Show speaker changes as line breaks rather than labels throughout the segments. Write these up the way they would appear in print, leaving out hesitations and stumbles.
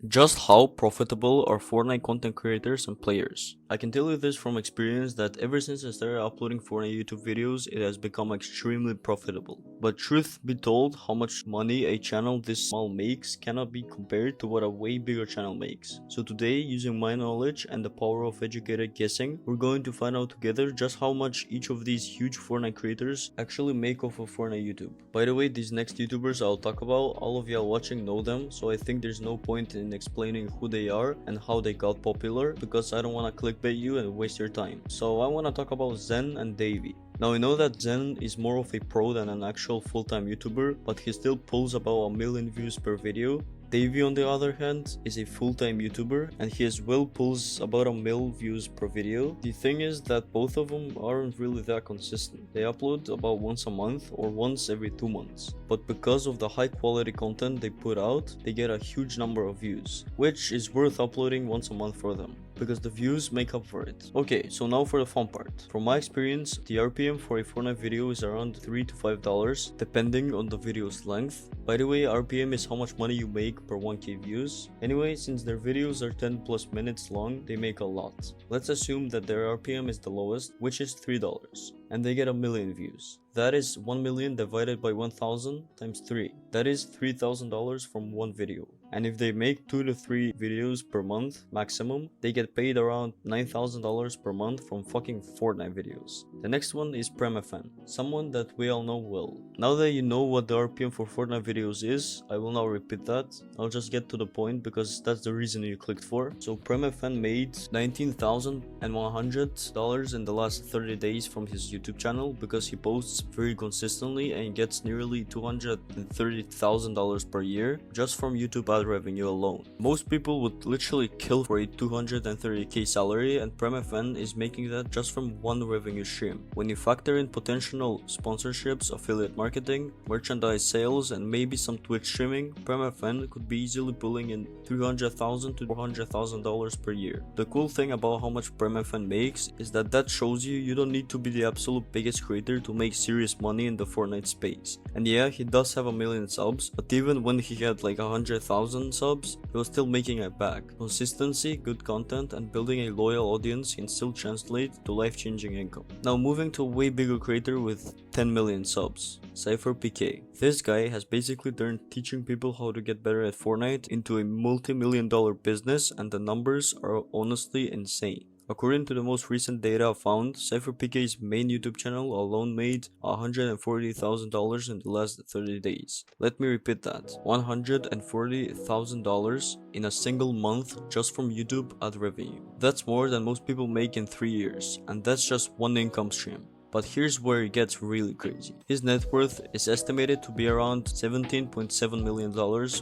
Just how profitable are Fortnite content creators and players? I can tell you this from experience that ever since I started uploading Fortnite YouTube videos, it has become extremely profitable. But truth be told, how much money a channel this small makes cannot be compared to what a way bigger channel makes. So today, using my knowledge and the power of educated guessing, we're going to find out together just how much each of these huge Fortnite creators actually make off of Fortnite YouTube. By the way, these next YouTubers I'll talk about, all of y'all watching know them, so I think there's no point in explaining who they are and how they got popular, because I don't want to clickbait you and waste your time. So I want to talk about Zen and Davey. Now, I know that Zen is more of a pro than an actual full-time YouTuber, but he still pulls about 1 million views per video. Davey, on the other hand, is a full-time YouTuber and he as well pulls about 1 million views per video. The thing is that both of them aren't really that consistent. They upload about once a month or once every 2 months. But because of the high quality content they put out, they get a huge number of views, which is worth uploading once a month for them, because the views make up for it. Okay, so now for the fun part. From my experience, the RPM for a Fortnite video is around $3 to $5 depending on the video's length. By the way, RPM is how much money you make per 1k views. Anyway, since their videos are 10 plus minutes long, they make a lot. Let's assume that their RPM is the lowest, which is $3, and they get 1 million views. That is 1 million divided by 1000 times 3. That is $3,000 from one video. And if they make 2 to 3 videos per month maximum, they get paid around $9,000 per month from fucking Fortnite videos. The next one is Prem, someone that we all know well. Now that you know what the RPM for Fortnite videos is, I will not repeat that. I'll just get to the point because that's the reason you clicked for. So Prem made $19,100 in the last 30 days from his YouTube channel because he posts very consistently and gets nearly $230,000 per year just from YouTube ad revenue alone. Most people would literally kill for a 230k salary, and Prem is making that just from one revenue stream. When you factor in potential sponsorships, affiliate marketing, merchandise sales, and maybe some Twitch streaming, Prem could be easily pulling in $300,000 to $400,000 per year. The cool thing about how much Prem makes is that shows you don't need to be the absolute biggest creator to make serious money in the Fortnite space. And yeah, he does have 1 million subs, but even when he had like 100,000 subs, he was still making it back. Consistency, good content, and building a loyal audience can still translate to life-changing income. Now moving to a way bigger creator with 10 million subs, CypherPK. This guy has basically turned teaching people how to get better at Fortnite into a multi-million-dollar business, and the numbers are honestly insane. According to the most recent data found, CypherPK's main YouTube channel alone made $140,000 in the last 30 days. Let me repeat that, $140,000 in a single month just from YouTube ad revenue. That's more than most people make in 3 years, and that's just one income stream. But here's where it gets really crazy. His net worth is estimated to be around $17.7 million,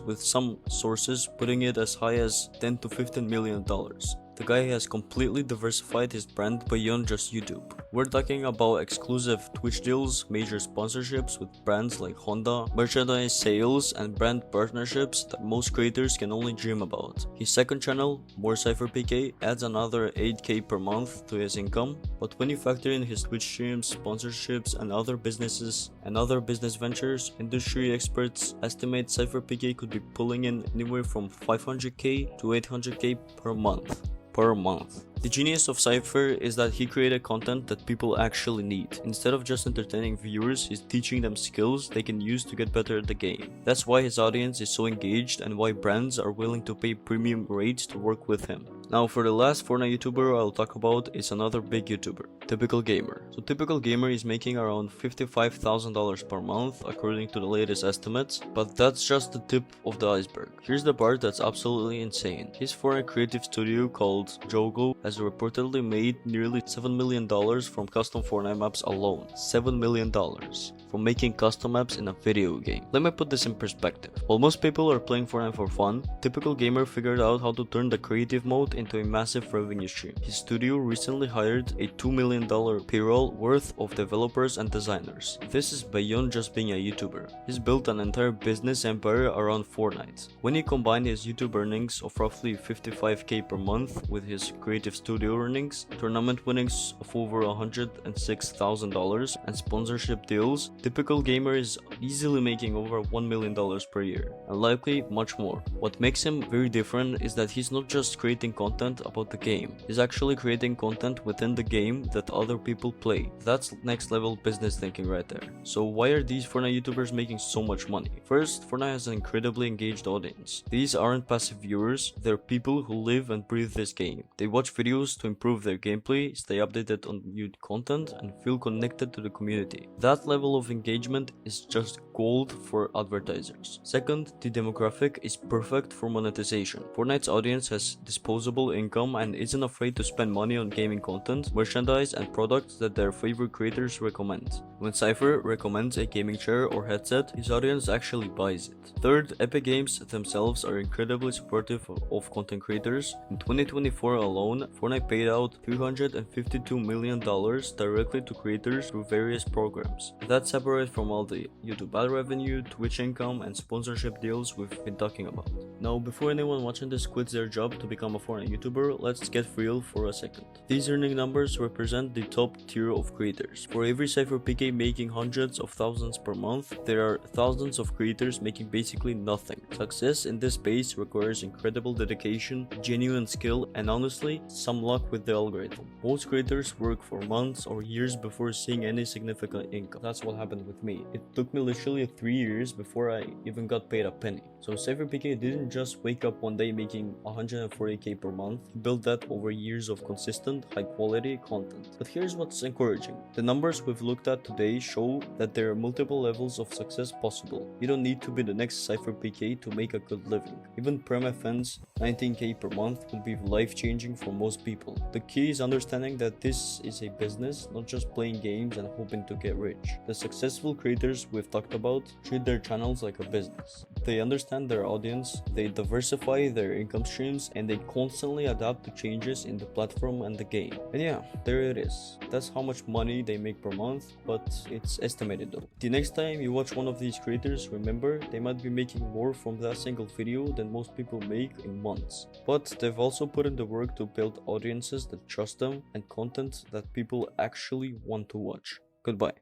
with some sources putting it as high as $10 to $15 million. The guy has completely diversified his brand beyond just YouTube. We're talking about exclusive Twitch deals, major sponsorships with brands like Honda, merchandise sales, and brand partnerships that most creators can only dream about. His second channel, More CypherPK, adds another 8k per month to his income, but when you factor in his Twitch streams, sponsorships, and other business ventures, industry experts estimate CypherPK could be pulling in anywhere from 500k to 800k per month. The genius of Cypher is that he created content that people actually need. Instead of just entertaining viewers, he's teaching them skills they can use to get better at the game. That's why his audience is so engaged and why brands are willing to pay premium rates to work with him. Now for the last Fortnite YouTuber I'll talk about is another big YouTuber, Typical Gamer. So Typical Gamer is making around $55,000 per month according to the latest estimates, but that's just the tip of the iceberg. Here's the part that's absolutely insane. His Fortnite creative studio called Jogo has reportedly made nearly $7 million from custom Fortnite maps alone. $7 million from making custom maps in a video game. Let me put this in perspective. While most people are playing Fortnite for fun, Typical Gamer figured out how to turn the creative mode into a massive revenue stream. His studio recently hired a $2 million payroll worth of developers and designers. This is beyond just being a YouTuber. He's built an entire business empire around Fortnite. When he combined his YouTube earnings of roughly $55K per month with his creative studio earnings, tournament winnings of over $106,000, and sponsorship deals, typical gamer is easily making over $1 million per year, and likely much more. What makes him very different is that he's not just creating content about the game, he's actually creating content within the game that other people play. That's next level business thinking right there. So why are these Fortnite YouTubers making so much money? First, Fortnite has an incredibly engaged audience. These aren't passive viewers, they're people who live and breathe this game. They watch videos to improve their gameplay, stay updated on new content, and feel connected to the community. That level of engagement is just gold for advertisers. Second, the demographic is perfect for monetization. Fortnite's audience has disposable income and isn't afraid to spend money on gaming content, merchandise, and products that their favorite creators recommend. When Cypher recommends a gaming chair or headset, his audience actually buys it. Third, Epic Games themselves are incredibly supportive of content creators. In 2024 alone, Fortnite paid out $352 million directly to creators through various programs. That's separate from all the YouTube ad revenue, Twitch income, and sponsorship deals we've been talking about. Now, before anyone watching this quits their job to become a Fortnite YouTuber, let's get real for a second. These earning numbers represent the top tier of creators. For every CypherPK making hundreds of thousands per month, there are thousands of creators making basically nothing. Success in this space requires incredible dedication, genuine skill, and honestly, some luck with the algorithm. Most creators work for months or years before seeing any significant income. That's what happened with me. It took me literally 3 years before I even got paid a penny. So CypherPK didn't just wake up one day making 140k per month. He built that over years of consistent, high quality content. But here's what's encouraging. The numbers we've looked at today show that there are multiple levels of success possible. You don't need to be the next CypherPK to make a good living. Even Prem FN's 19k per month would be life-changing for most people. The key is understanding that this is a business, not just playing games and hoping to get rich. The successful creators we've talked about treat their channels like a business. They understand their audience, they diversify their income streams, and they constantly adapt to changes in the platform and the game. And yeah, there it is. That's how much money they make per month, but it's estimated though. The next time you watch one of these creators, remember they might be making more from that single video than most people make in months. But they've also put in the work to build audiences that trust them and content that people actually want to watch. Goodbye.